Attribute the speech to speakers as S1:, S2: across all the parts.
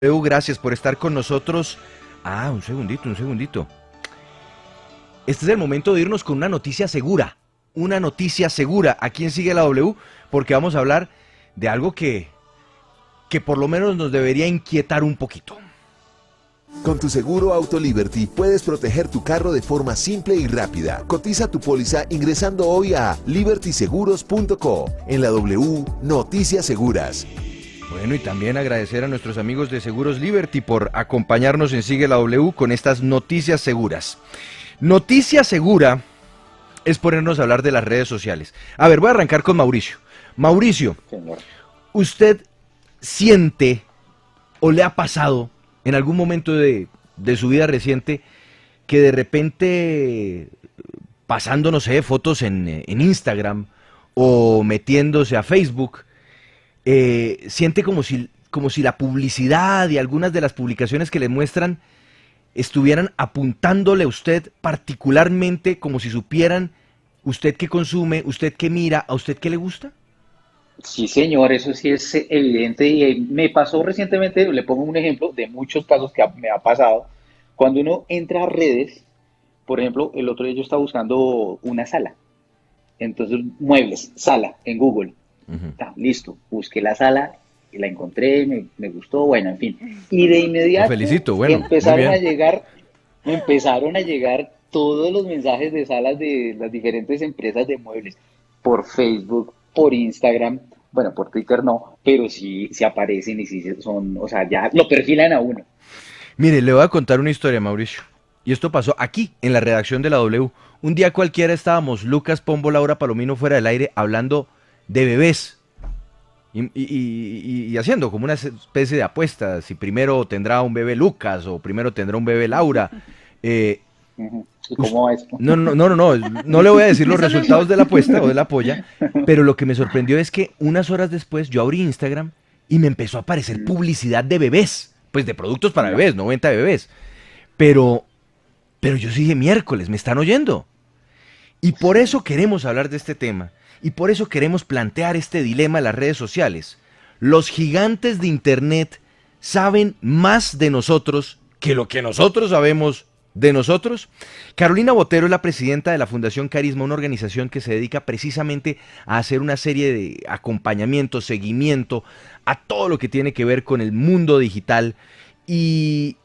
S1: Gracias por estar con nosotros. Un segundito. Este es el momento de irnos con una noticia segura. Una noticia segura aquí en Sigue la W, porque vamos a hablar de algo que por lo menos nos debería inquietar un poquito.
S2: Con tu seguro Auto Liberty puedes proteger tu carro de forma simple y rápida. Cotiza tu póliza ingresando hoy a libertyseguros.co. En la W, Noticias Seguras.
S1: Bueno, y también agradecer a nuestros amigos de Seguros Liberty por acompañarnos en Sigue la W con estas noticias seguras. Noticia segura es ponernos a hablar de las redes sociales. A ver, voy a arrancar con Mauricio. Mauricio,
S3: Señor.
S1: ¿usted siente o le ha pasado en algún momento de su vida reciente que de repente pasando, no sé, fotos en Instagram o metiéndose a Facebook, siente como si la publicidad y algunas de las publicaciones que le muestran estuvieran apuntándole a usted particularmente, como si supieran usted qué consume, usted qué mira, a usted qué le gusta?
S3: Sí, señor, eso sí es evidente y me pasó recientemente, le pongo un ejemplo de muchos casos que me ha pasado. Cuando uno entra a redes, por ejemplo, el otro día yo estaba buscando una sala, entonces muebles, sala, en Google.
S1: Ujú.
S3: Listo, busqué la sala y la encontré, me gustó, bueno, en fin. Y de
S1: Lo
S3: inmediato
S1: felicito, bueno, muy bien.
S3: empezaron a llegar todos los mensajes de salas de las diferentes empresas de muebles por Facebook, por Instagram, bueno, por Twitter no, pero sí aparecen y sí son, o sea, ya lo perfilan a uno.
S1: Mire, le voy a contar una historia, Mauricio. Y esto pasó aquí, en la redacción de la W. Un día cualquiera estábamos Lucas Pombo, Laura Palomino fuera del aire hablando de bebés. Y haciendo como una especie de apuesta, si primero tendrá un bebé Lucas o primero tendrá un bebé Laura. Eh,
S3: Ujú. ¿Y cómo va eso?
S1: no le voy a decir los resultados de la apuesta o de la polla, pero lo que me sorprendió es que unas horas después yo abrí Instagram y me empezó a aparecer publicidad de bebés, pues de productos para
S3: No.
S1: bebés, no venta de bebés. Pero, pero yo sí dije, miércoles, me están oyendo. Y por
S3: Sí.
S1: eso queremos hablar de este tema. Y por eso queremos plantear este dilema en las redes sociales. Los gigantes de Internet saben más de nosotros que lo que nosotros sabemos de nosotros. Carolina Botero es la presidenta de la Fundación Carisma, una organización que se dedica precisamente a hacer una serie de acompañamiento, seguimiento a todo lo que tiene que ver con el mundo digital y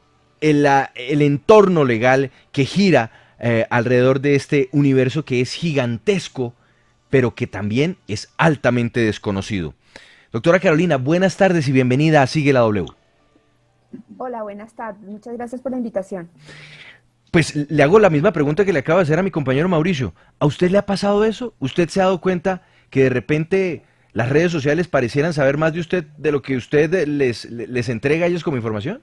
S1: el entorno legal que gira alrededor de este universo que es gigantesco, pero que también es altamente desconocido. Doctora Carolina, buenas tardes y bienvenida a Sigue la W.
S4: Hola, buenas tardes. Muchas gracias por la invitación.
S1: Pues le hago la misma pregunta que le acabo de hacer a mi compañero Mauricio. ¿A usted le ha pasado eso? ¿Usted se ha dado cuenta que de repente las redes sociales parecieran saber más de usted de lo que usted les entrega a ellos como información?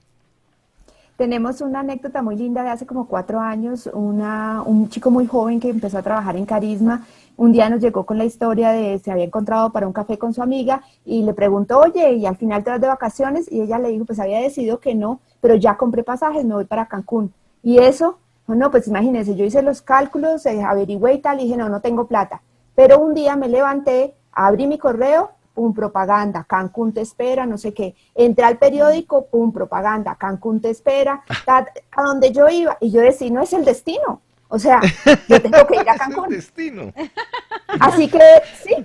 S4: Tenemos una anécdota muy linda de hace como 4 años. Un chico muy joven que empezó a trabajar en Carisma, un día nos llegó con la historia de se había encontrado para un café con su amiga y le preguntó, oye, ¿y al final te vas de vacaciones? Y ella le dijo, pues había decidido que no, pero ya compré pasajes, me voy para Cancún. Y eso, no, pues imagínense, yo hice los cálculos, averigüé y tal, y dije, no, no tengo plata. Pero un día me levanté, abrí mi correo, pum, propaganda, Cancún te espera, no sé qué. Entré al periódico, pum, propaganda, Cancún te espera, a donde yo iba. Y yo decía, no es el destino. O sea, yo tengo que ir a
S1: Es el
S4: Cancún.
S1: destino.
S4: Así que sí,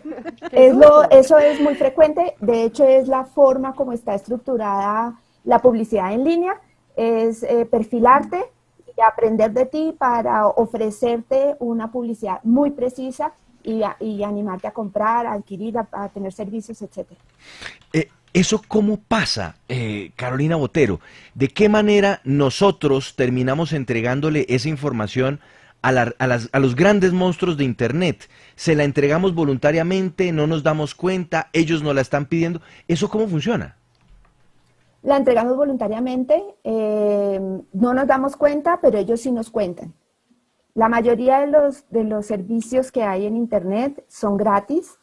S4: eso es muy frecuente. De hecho, es la forma como está estructurada la publicidad en línea, es perfilarte y aprender de ti para ofrecerte una publicidad muy precisa y animarte a comprar, a adquirir, a tener servicios, etcétera.
S1: ¿Eso cómo pasa, Carolina Botero? ¿De qué manera nosotros terminamos entregándole esa información a los grandes monstruos de Internet? ¿Se la entregamos voluntariamente, no nos damos cuenta, ellos nos la están pidiendo? ¿Eso cómo funciona?
S4: La entregamos voluntariamente, no nos damos cuenta, pero ellos sí nos cuentan. La mayoría de los servicios que hay en Internet son gratis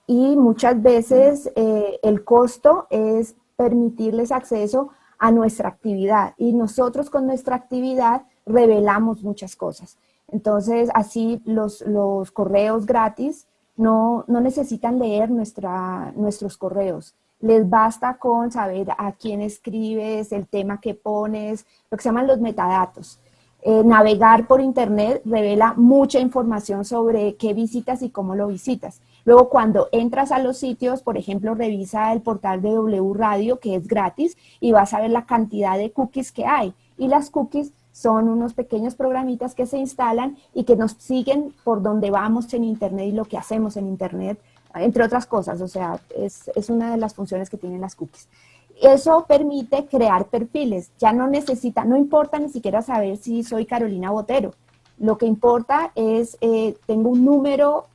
S4: y muchas veces el costo es permitirles acceso a nuestra actividad y nosotros con nuestra actividad revelamos muchas cosas. Entonces, así los correos gratis no necesitan leer nuestros correos. Les basta con saber a quién escribes, el tema que pones, lo que se llaman los metadatos. Navegar por internet revela mucha información sobre qué visitas y cómo lo visitas. Luego, cuando entras a los sitios, por ejemplo, revisa el portal de W Radio, que es gratis, y vas a ver la cantidad de cookies que hay. Y las cookies son unos pequeños programitas que se instalan y que nos siguen por donde vamos en internet y lo que hacemos en internet, entre otras cosas. O sea, es una de las funciones que tienen las cookies. Eso permite crear perfiles. Ya no importa ni siquiera saber si soy Carolina Botero. Lo que importa es, tengo un número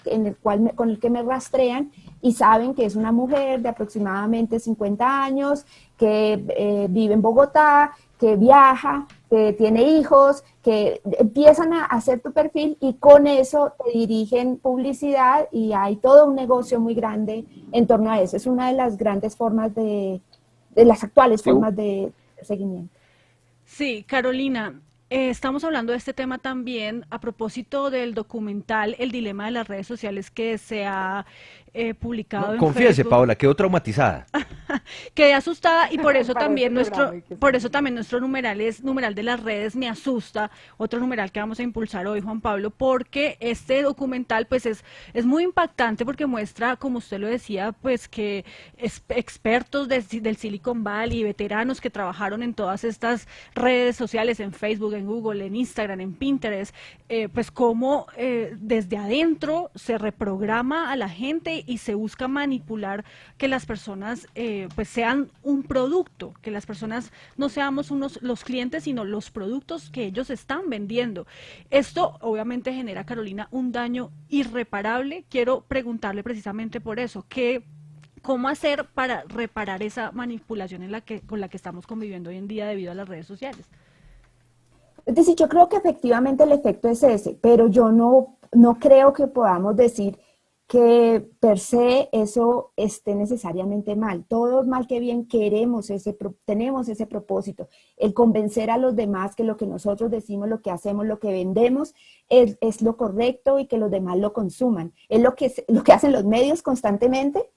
S4: con el que me rastrean y saben que es una mujer de aproximadamente 50 años, que vive en Bogotá, que viaja, que tiene hijos, que empiezan a hacer tu perfil y con eso te dirigen publicidad y hay todo un negocio muy grande en torno a eso. Es una de las grandes formas de las actuales formas de seguimiento.
S5: Sí, Carolina, estamos hablando de este tema también a propósito del documental El dilema de las redes sociales que se ha publicado en
S1: Confiese,
S5: Facebook.
S1: Paola, quedó traumatizada.
S5: Quedé asustada y por eso
S6: Para
S5: también
S6: este programa,
S5: nuestro numeral de las redes me asusta, otro numeral que vamos a impulsar hoy, Juan Pablo, porque este documental pues es muy impactante porque muestra, como usted lo decía, pues que expertos del Silicon Valley, veteranos que trabajaron en todas estas redes sociales, en Facebook, en Google, en Instagram, en Pinterest, pues cómo desde adentro se reprograma a la gente y se busca manipular que las personas pues sean un producto, que las personas no seamos los clientes, sino los productos que ellos están vendiendo. Esto obviamente genera, Carolina, un daño irreparable. Quiero preguntarle precisamente por eso, ¿cómo hacer para reparar esa manipulación con la que estamos conviviendo hoy en día debido a las redes sociales?
S4: Es decir, yo creo que efectivamente el efecto es ese, pero yo no creo que podamos decir que per se eso esté necesariamente mal. Todos mal que bien tenemos ese propósito, el convencer a los demás que lo que nosotros decimos, lo que hacemos, lo que vendemos es lo correcto y que los demás lo consuman. Es lo que hacen los medios constantemente,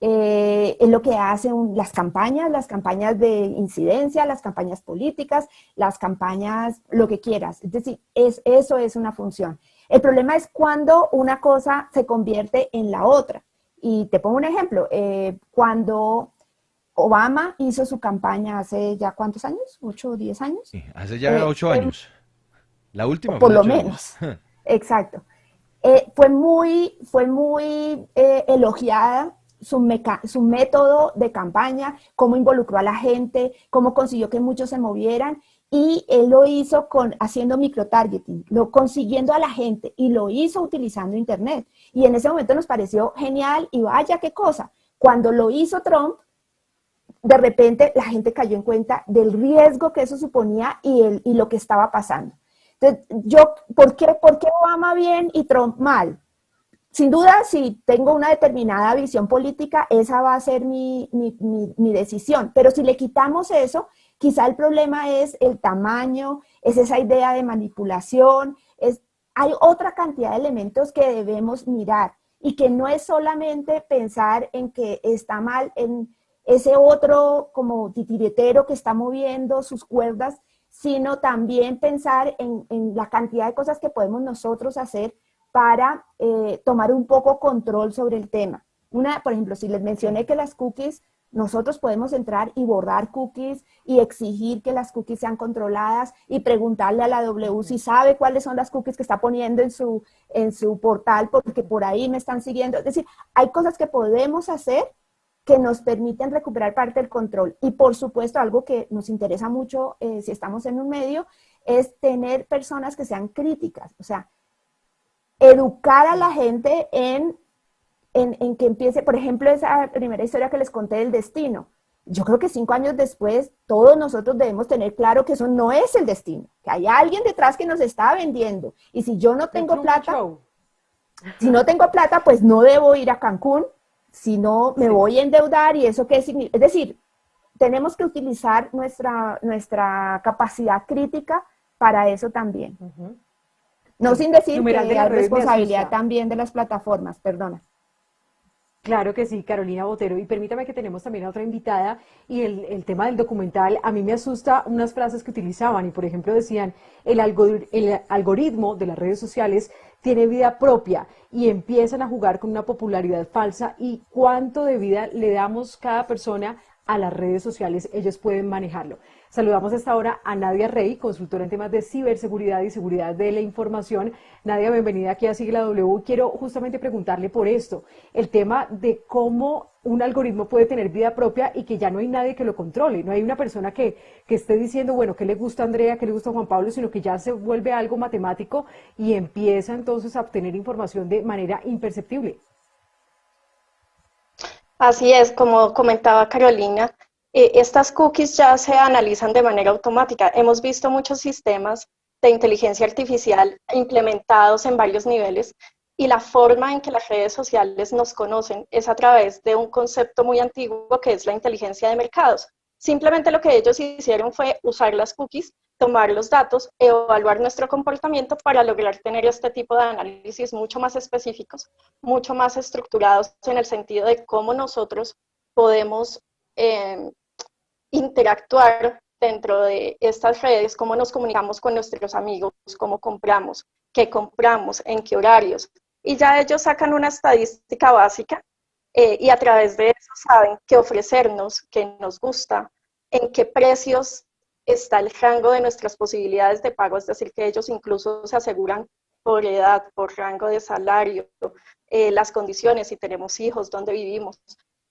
S4: es lo que hacen las campañas de incidencia, las campañas políticas, las campañas, lo que quieras. Es decir, eso es una función. El problema es cuando una cosa se convierte en la otra. Y te pongo un ejemplo. Cuando Obama hizo su campaña hace ya ¿cuántos años? ¿8 o 10 años?
S1: Sí, hace ya 8 años. La última.
S4: Por
S1: fue
S4: lo
S1: 8
S4: menos.
S1: años.
S4: Exacto. Fue muy elogiada su método de campaña, cómo involucró a la gente, cómo consiguió que muchos se movieran. Y él lo hizo haciendo microtargeting, consiguiendo a la gente, y lo hizo utilizando internet. Y en ese momento nos pareció genial, y vaya qué cosa. Cuando lo hizo Trump, de repente la gente cayó en cuenta del riesgo que eso suponía y lo que estaba pasando. Entonces, ¿por qué Obama bien y Trump mal? Sin duda, si tengo una determinada visión política, esa va a ser mi decisión. Pero si le quitamos eso, quizá el problema es el tamaño, es esa idea de manipulación, hay otra cantidad de elementos que debemos mirar y que no es solamente pensar en que está mal en ese otro como titiritero que está moviendo sus cuerdas, sino también pensar en la cantidad de cosas que podemos nosotros hacer para tomar un poco control sobre el tema. Por ejemplo, si les mencioné que las cookies, nosotros podemos entrar y borrar cookies y exigir que las cookies sean controladas y preguntarle a la W si sabe cuáles son las cookies que está poniendo en su portal porque por ahí me están siguiendo. Es decir, hay cosas que podemos hacer que nos permiten recuperar parte del control. Y por supuesto, algo que nos interesa mucho si estamos en un medio es tener personas que sean críticas, o sea, educar a la gente en que empiece, por ejemplo, esa primera historia que les conté del destino. Yo creo que 5 años después, todos nosotros debemos tener claro que eso no es el destino, que hay alguien detrás que nos está vendiendo. Y si yo no tengo plata, pues no debo ir a Cancún, si no me voy a endeudar y eso qué significa. Es decir, tenemos que utilizar nuestra capacidad crítica para eso también. No sin decir que hay responsabilidad también de las plataformas, perdona.
S6: Claro que sí, Carolina Botero. Y permítame que tenemos también a otra invitada y el tema del documental, a mí me asusta unas frases que utilizaban y por ejemplo decían, el algoritmo de las redes sociales tiene vida propia y empiezan a jugar con una popularidad falsa y cuánto de vida le damos cada persona a las redes sociales, ellos pueden manejarlo. Saludamos a esta hora a Nadia Rey, consultora en temas de ciberseguridad y seguridad de la información. Nadia, bienvenida aquí a Sigla W. Quiero justamente preguntarle por esto, el tema de cómo un algoritmo puede tener vida propia y que ya no hay nadie que lo controle, no hay una persona que esté diciendo, bueno, qué le gusta a Andrea, qué le gusta a Juan Pablo, sino que ya se vuelve algo matemático y empieza entonces a obtener información de manera imperceptible.
S7: Así es, como comentaba Carolina, estas cookies ya se analizan de manera automática. Hemos visto muchos sistemas de inteligencia artificial implementados en varios niveles y la forma en que las redes sociales nos conocen es a través de un concepto muy antiguo que es la inteligencia de mercados. Simplemente lo que ellos hicieron fue usar las cookies, tomar los datos, evaluar nuestro comportamiento para lograr tener este tipo de análisis mucho más específicos, mucho más estructurados en el sentido de cómo nosotros podemos interactuar dentro de estas redes, cómo nos comunicamos con nuestros amigos, cómo compramos, qué compramos, en qué horarios. Y ya ellos sacan una estadística básica y a través de eso saben qué ofrecernos, qué nos gusta, en qué precios está el rango de nuestras posibilidades de pago, es decir, que ellos incluso se aseguran por edad, por rango de salario, las condiciones, si tenemos hijos, dónde vivimos,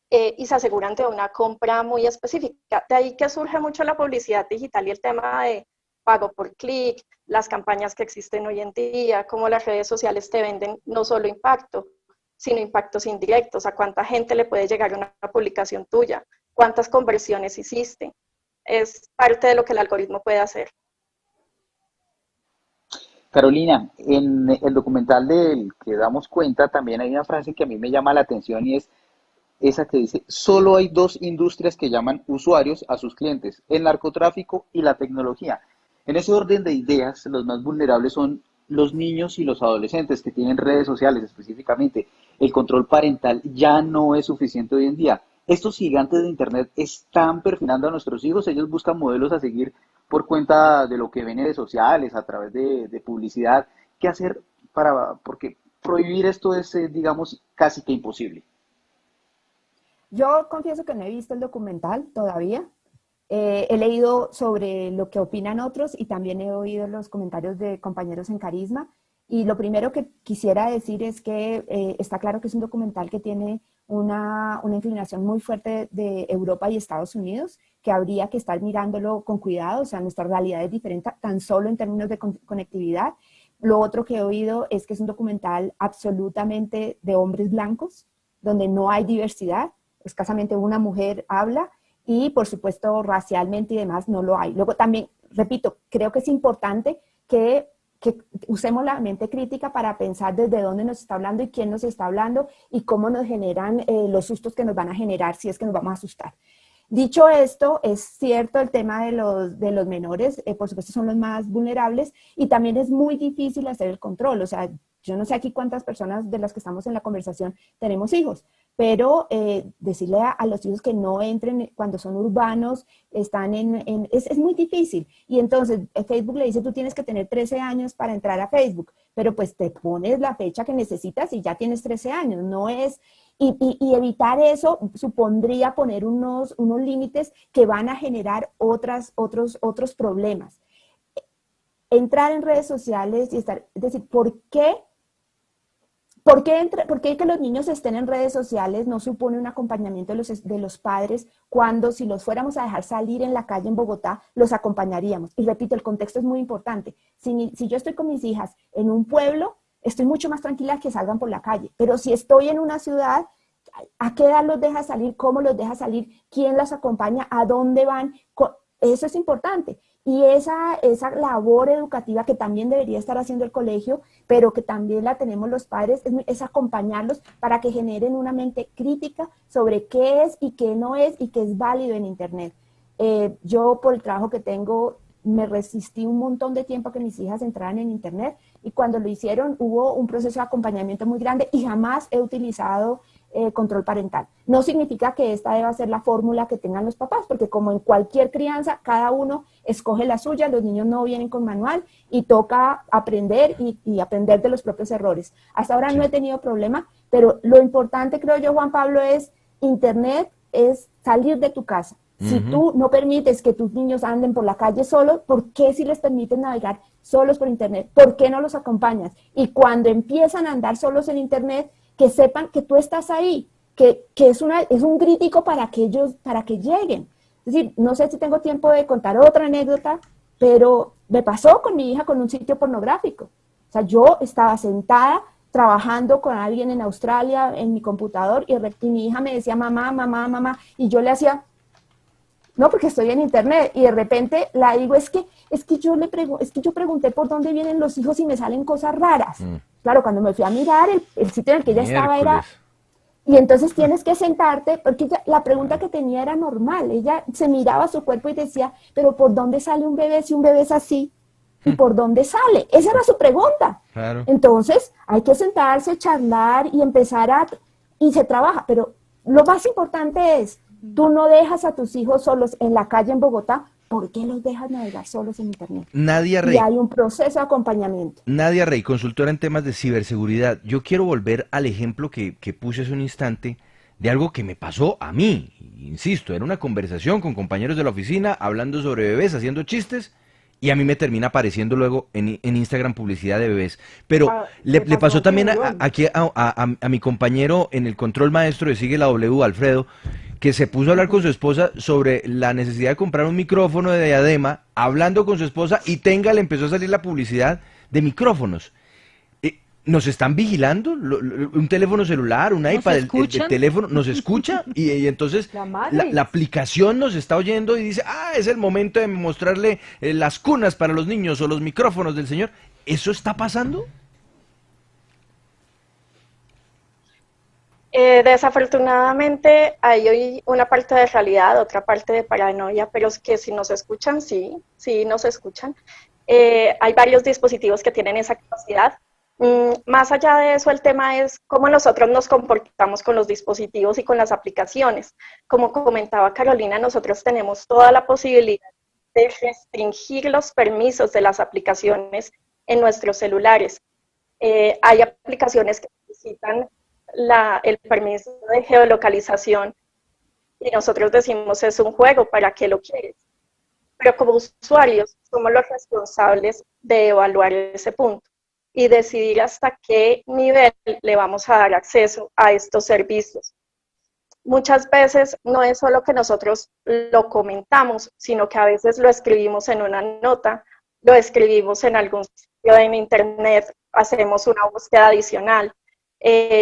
S7: y se aseguran de una compra muy específica. De ahí que surge mucho la publicidad digital y el tema de pago por clic, las campañas que existen hoy en día, cómo las redes sociales te venden no solo impacto, sino impactos indirectos, a cuánta gente le puede llegar una publicación tuya, cuántas conversiones hiciste. Es parte de lo que el algoritmo puede hacer.
S3: Carolina, en el documental del que damos cuenta también hay una frase que a mí me llama la atención y es esa que dice, solo hay dos industrias que llaman usuarios a sus clientes, el narcotráfico y la tecnología. En ese orden de ideas, los más vulnerables son los niños y los adolescentes que tienen redes sociales específicamente. El control parental ya no es suficiente hoy en día. Estos gigantes de Internet están perfilando a nuestros hijos, ellos buscan modelos a seguir por cuenta de lo que ven en redes sociales, a través de publicidad. ¿Qué hacer porque prohibir esto es, digamos, casi que imposible?
S4: Yo confieso que no he visto el documental todavía. He leído sobre lo que opinan otros y también he oído los comentarios de compañeros en Carisma. Y lo primero que quisiera decir es que está claro que es un documental que tiene una inclinación muy fuerte de Europa y Estados Unidos, que habría que estar mirándolo con cuidado. O sea, nuestra realidad es diferente tan solo en términos de conectividad. Lo otro que he oído es que es un documental absolutamente de hombres blancos, donde no hay diversidad. Escasamente una mujer habla y, por supuesto, racialmente y demás no lo hay. Luego también, repito, creo que es importante que usemos la mente crítica para pensar desde dónde nos está hablando y quién nos está hablando y cómo nos generan los sustos que nos van a generar si es que nos vamos a asustar. Dicho esto, es cierto el tema de los menores, por supuesto son los más vulnerables y también es muy difícil hacer el control. O sea, yo no sé aquí cuántas personas de las que estamos en la conversación tenemos hijos, pero decirle a los hijos que no entren cuando son urbanos, es muy difícil. Y entonces Facebook le dice, tú tienes que tener 13 años para entrar a Facebook, pero pues te pones la fecha que necesitas y ya tienes 13 años, no es... Y evitar eso supondría poner unos límites que van a generar otros problemas. Entrar en redes sociales y estar, es decir, ¿por qué que los niños estén en redes sociales no supone un acompañamiento de los padres cuando si los fuéramos a dejar salir en la calle en Bogotá, los acompañaríamos? Y repito, el contexto es muy importante. Si yo estoy con mis hijas en un pueblo, estoy mucho más tranquila que salgan por la calle. Pero si estoy en una ciudad, ¿a qué edad los deja salir? ¿Cómo los deja salir? ¿Quién las acompaña? ¿A dónde van? Eso es importante. Y esa labor educativa que también debería estar haciendo el colegio, pero que también la tenemos los padres, es acompañarlos para que generen una mente crítica sobre qué es y qué no es y qué es válido en Internet. Yo, por el trabajo que tengo, me resistí un montón de tiempo a que mis hijas entraran en Internet y cuando lo hicieron hubo un proceso de acompañamiento muy grande y jamás he utilizado control parental. No significa que esta deba ser la fórmula que tengan los papás, porque como en cualquier crianza, cada uno escoge la suya, los niños no vienen con manual y toca aprender y aprender de los propios errores. Hasta ahora no he tenido problema, pero lo importante, creo yo, Juan Pablo, es Internet, es salir de tu casa. Si tú no permites que tus niños anden por la calle solos, ¿por qué si les permites navegar solos por Internet? ¿Por qué no los acompañas? Y cuando empiezan a andar solos en Internet, que sepan que tú estás ahí, que es un crítico para que ellos, para que lleguen. Es decir, no sé si tengo tiempo de contar otra anécdota, pero me pasó con mi hija con un sitio pornográfico. O sea, yo estaba sentada trabajando con alguien en Australia en mi computador y mi hija me decía mamá, mamá, mamá, y yo le hacía, no, porque estoy en Internet, y de repente la digo, es que yo pregunté por dónde vienen los hijos y me salen cosas raras. Claro, cuando me fui a mirar, el sitio en el que ella estaba era... Y entonces tienes que sentarte, porque la pregunta que tenía era normal. Ella se miraba su cuerpo y decía, pero ¿por dónde sale un bebé si un bebé es así? ¿Y por dónde sale? Esa era su pregunta.
S1: Claro.
S4: Entonces, hay que sentarse, charlar y y se trabaja. Pero lo más importante es, tú no dejas a tus hijos solos en la calle en Bogotá. ¿Por qué los dejas navegar solos en Internet?
S1: Nadia Rey.
S4: Y hay un proceso de acompañamiento.
S1: Nadia Rey, consultora en temas de ciberseguridad. Yo quiero volver al ejemplo que puse hace un instante de algo que me pasó a mí. Insisto, era una conversación con compañeros de la oficina hablando sobre bebés, haciendo chistes, y a mí me termina apareciendo luego en Instagram publicidad de bebés. Pero le pasó también aquí a mi compañero en el control maestro de Sigue la W, Alfredo, que se puso a hablar con su esposa sobre la necesidad de comprar un micrófono de diadema, hablando con su esposa, y le empezó a salir la publicidad de micrófonos. ¿Nos están vigilando? Un teléfono celular, un iPad, el teléfono, nos escucha y entonces la aplicación nos está oyendo y dice, es el momento de mostrarle las cunas para los niños o los micrófonos del señor. ¿Eso está pasando?
S7: Desafortunadamente hay hoy una parte de realidad, otra parte de paranoia, pero es que si nos escuchan, sí nos escuchan. Hay varios dispositivos que tienen esa capacidad. Más allá de eso, el tema es cómo nosotros nos comportamos con los dispositivos y con las aplicaciones. Como comentaba Carolina, nosotros tenemos toda la posibilidad de restringir los permisos de las aplicaciones en nuestros celulares. Hay aplicaciones que necesitan el permiso de geolocalización y nosotros decimos es un juego, ¿para qué lo quieres? Pero como usuarios somos los responsables de evaluar ese punto y decidir hasta qué nivel le vamos a dar acceso a estos servicios. Muchas veces no es solo que nosotros lo comentamos, sino que a veces lo escribimos en una nota, lo escribimos en algún sitio en internet, hacemos una búsqueda adicional.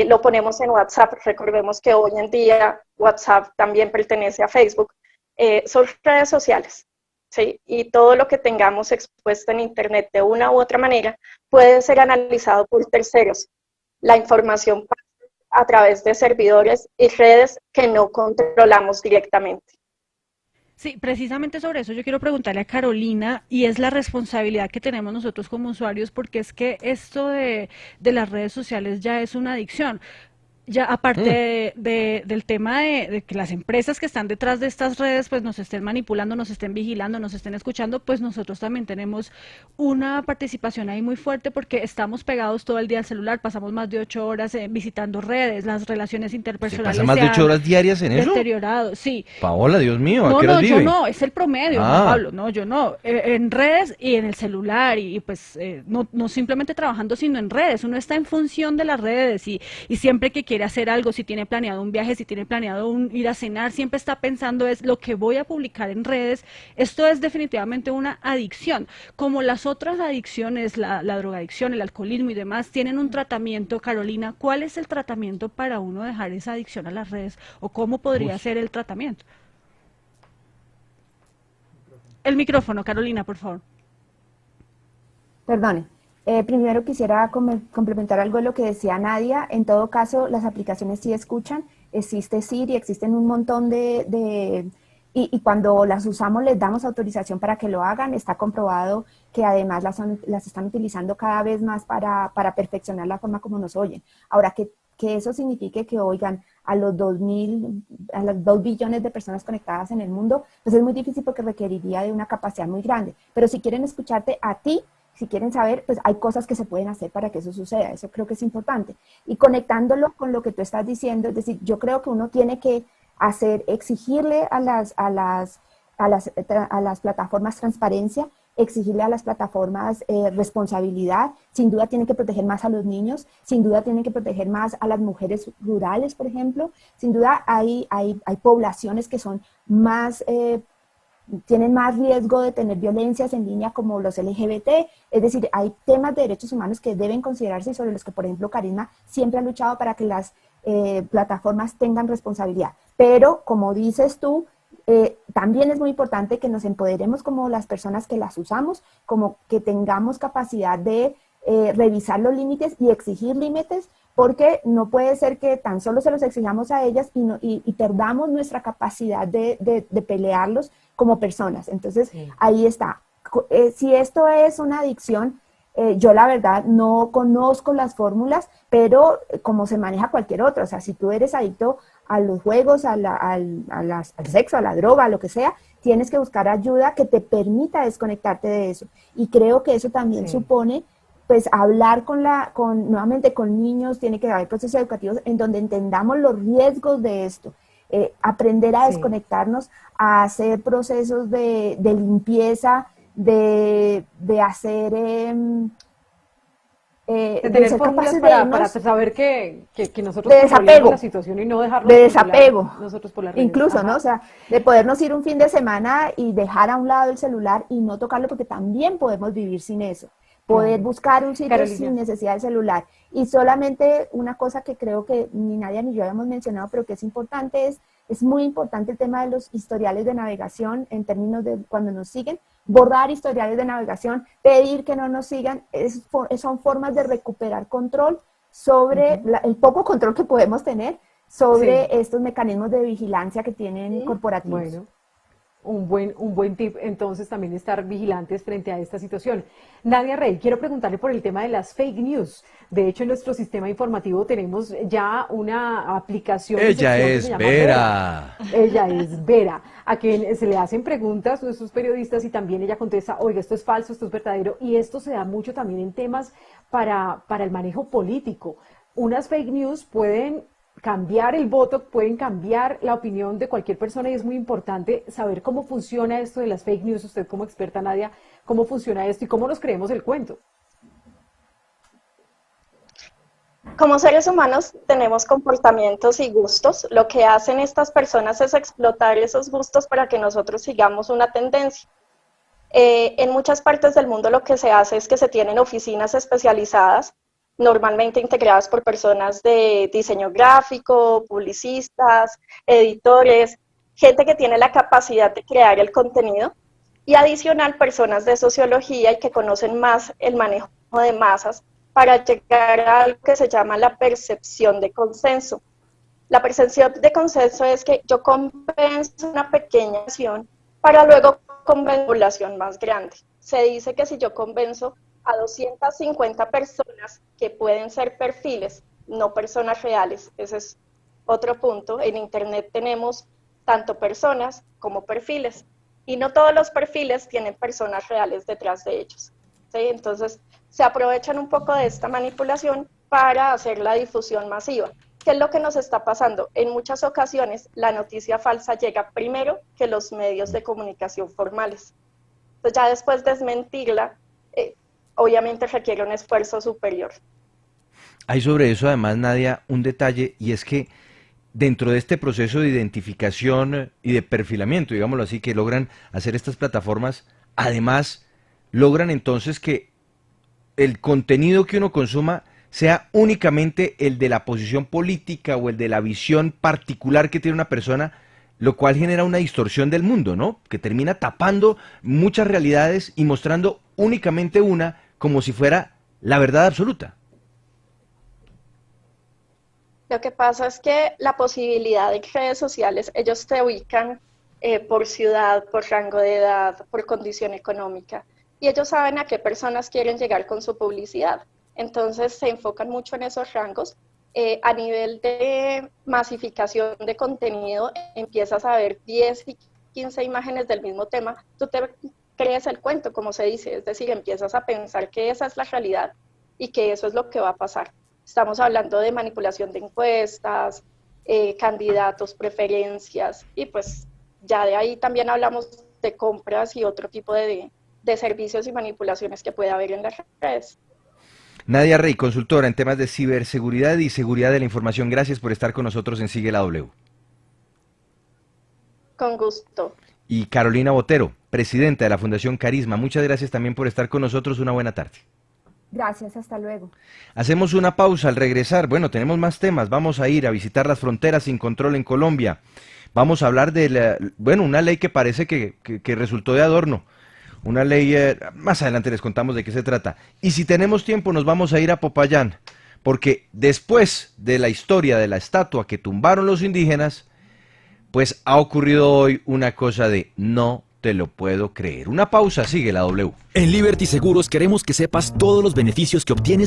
S7: Lo ponemos en WhatsApp. Recordemos que hoy en día WhatsApp también pertenece a Facebook. Son redes sociales, ¿sí? Y todo lo que tengamos expuesto en Internet de una u otra manera puede ser analizado por terceros. La información pasa a través de servidores y redes que no controlamos directamente.
S5: Sí, precisamente sobre eso yo quiero preguntarle a Carolina, y es la responsabilidad que tenemos nosotros como usuarios, porque es que esto de las redes sociales ya es una adicción. Ya aparte del tema de que las empresas que están detrás de estas redes pues nos estén manipulando, nos estén vigilando, nos estén escuchando, pues nosotros también tenemos una participación ahí muy fuerte porque estamos pegados todo el día al celular, pasamos más de 8 horas visitando redes, las relaciones interpersonales
S1: ¿Se pasa más de 8 horas diarias en eso?
S5: Deteriorado, sí.
S1: Paola, Dios mío, ¿a qué
S5: No,
S1: horas vive?
S5: yo no, es el promedio, Juan Pablo, no, yo no. En redes y en el celular y pues no simplemente trabajando, sino en redes. Uno está en función de las redes y siempre que quiere hacer algo, si tiene planeado un viaje, si tiene planeado ir a cenar, siempre está pensando es lo que voy a publicar en redes. Esto es definitivamente una adicción. Como las otras adicciones, la drogadicción, el alcoholismo y demás, tienen un tratamiento. Carolina, ¿cuál es el tratamiento para uno dejar esa adicción a las redes? ¿O cómo podría ser el tratamiento? El micrófono, Carolina, por favor.
S4: Perdone. Primero quisiera complementar algo de lo que decía Nadia. En todo caso, las aplicaciones sí escuchan. Existe Siri, existen un montón y cuando las usamos les damos autorización para que lo hagan. Está comprobado que además las están utilizando cada vez más para perfeccionar la forma como nos oyen. Ahora, que eso signifique que oigan, a los 2000, a las 2 billones de personas conectadas en el mundo, pues es muy difícil porque requeriría de una capacidad muy grande. Pero si quieren escucharte a ti, si quieren saber, pues hay cosas que se pueden hacer para que eso suceda. Eso creo que es importante. Y conectándolo con lo que tú estás diciendo, es decir, yo creo que uno tiene que exigirle a las plataformas transparencia, exigirle a las plataformas responsabilidad. Sin duda tienen que proteger más a los niños, sin duda tienen que proteger más a las mujeres rurales, por ejemplo. Sin duda hay poblaciones que son más tienen más riesgo de tener violencias en línea, como los LGBT, es decir, hay temas de derechos humanos que deben considerarse y sobre los que, por ejemplo, Carisma siempre ha luchado para que las plataformas tengan responsabilidad. Pero, como dices tú, también es muy importante que nos empoderemos como las personas que las usamos, como que tengamos capacidad de revisar los límites y exigir límites, porque no puede ser que tan solo se los exijamos a ellas y perdamos nuestra capacidad de pelearlos como personas. Entonces, sí, ahí está. Si esto es una adicción, yo la verdad no conozco las fórmulas, pero como se maneja cualquier otra, o sea, si tú eres adicto a los juegos, al sexo, a la droga, a lo que sea, tienes que buscar ayuda que te permita desconectarte de eso. Y creo que eso también supone, pues, hablar nuevamente con niños, tiene que haber procesos educativos en donde entendamos los riesgos de esto. Aprender a desconectarnos, a hacer procesos de limpieza, de hacer...
S6: de tener fórmulas para saber que nosotros
S4: controlamos
S6: la situación y no dejarnos
S4: de desapego,
S6: nosotros por las redes.
S4: Incluso, ¿no? O sea, de podernos ir un fin de semana y dejar a un lado el celular y no tocarlo, porque también podemos vivir sin eso. Poder buscar un sitio sin necesidad del celular. Y solamente una cosa que creo que ni Nadia ni yo habíamos mencionado, pero que es importante, es muy importante el tema de los historiales de navegación en términos de cuando nos siguen. Borrar historiales de navegación, pedir que no nos sigan, son formas de recuperar control sobre el poco control que podemos tener sobre estos mecanismos de vigilancia que tienen corporativos.
S6: Bueno. Un buen tip, entonces, también estar vigilantes frente a esta situación. Nadia Rey, quiero preguntarle por el tema de las fake news. De hecho, en nuestro sistema informativo tenemos ya una aplicación.
S1: Ella es Vera.
S6: Ella es Vera, a quien se le hacen preguntas a nuestros periodistas y también ella contesta, oiga, esto es falso, esto es verdadero. Y esto se da mucho también en temas para el manejo político. Unas fake news pueden cambiar el voto, pueden cambiar la opinión de cualquier persona y es muy importante saber cómo funciona esto de las fake news. Usted como experta, Nadia, ¿cómo funciona esto y cómo nos creemos el cuento?
S7: Como seres humanos tenemos comportamientos y gustos. Lo que hacen estas personas es explotar esos gustos para que nosotros sigamos una tendencia. En muchas partes del mundo lo que se hace es que se tienen oficinas especializadas, normalmente integradas por personas de diseño gráfico, publicistas, editores, gente que tiene la capacidad de crear el contenido, y adicional personas de sociología y que conocen más el manejo de masas para llegar a algo que se llama la percepción de consenso. La percepción de consenso es que yo convenzo una pequeña acción para luego convencer una población más grande. Se dice que si yo convenzo a 250 personas que pueden ser perfiles, no personas reales. Ese es otro punto. En Internet tenemos tanto personas como perfiles, y no todos los perfiles tienen personas reales detrás de ellos. ¿Sí? Entonces, se aprovechan un poco de esta manipulación para hacer la difusión masiva. ¿Qué es lo que nos está pasando? En muchas ocasiones, la noticia falsa llega primero que los medios de comunicación formales. Entonces, ya después desmentirla, obviamente requiere un esfuerzo superior.
S1: Hay sobre eso además, Nadia, un detalle, y es que dentro de este proceso de identificación y de perfilamiento, digámoslo así, que logran hacer estas plataformas, además logran entonces que el contenido que uno consuma sea únicamente el de la posición política o el de la visión particular que tiene una persona, lo cual genera una distorsión del mundo, ¿no? Que termina tapando muchas realidades y mostrando únicamente una como si fuera la verdad absoluta.
S7: Lo que pasa es que la posibilidad de redes sociales, ellos te ubican por ciudad, por rango de edad, por condición económica, y ellos saben a qué personas quieren llegar con su publicidad. Entonces se enfocan mucho en esos rangos A nivel de masificación de contenido, empiezas a ver 10 y 15 imágenes del mismo tema, tú te crees el cuento, como se dice, es decir, empiezas a pensar que esa es la realidad y que eso es lo que va a pasar. Estamos hablando de manipulación de encuestas, candidatos, preferencias, y pues ya de ahí también hablamos de compras y otro tipo de servicios y manipulaciones que puede haber en las redes.
S1: Nadia Rey, consultora en temas de ciberseguridad y seguridad de la información. Gracias por estar con nosotros en Sigue la W.
S7: Con gusto.
S1: Y Carolina Botero, presidenta de la Fundación Carisma. Muchas gracias también por estar con nosotros. Una buena tarde.
S4: Gracias, hasta luego.
S1: Hacemos una pausa al regresar. Bueno, tenemos más temas. Vamos a ir a visitar las fronteras sin control en Colombia. Vamos a hablar de una ley que parece que resultó de adorno. Una ley, más adelante les contamos de qué se trata. Y si tenemos tiempo nos vamos a ir a Popayán, porque después de la historia de la estatua que tumbaron los indígenas, pues ha ocurrido hoy una cosa de no te lo puedo creer. Una pausa, sigue la W.
S8: En Liberty Seguros queremos que sepas todos los beneficios que obtienes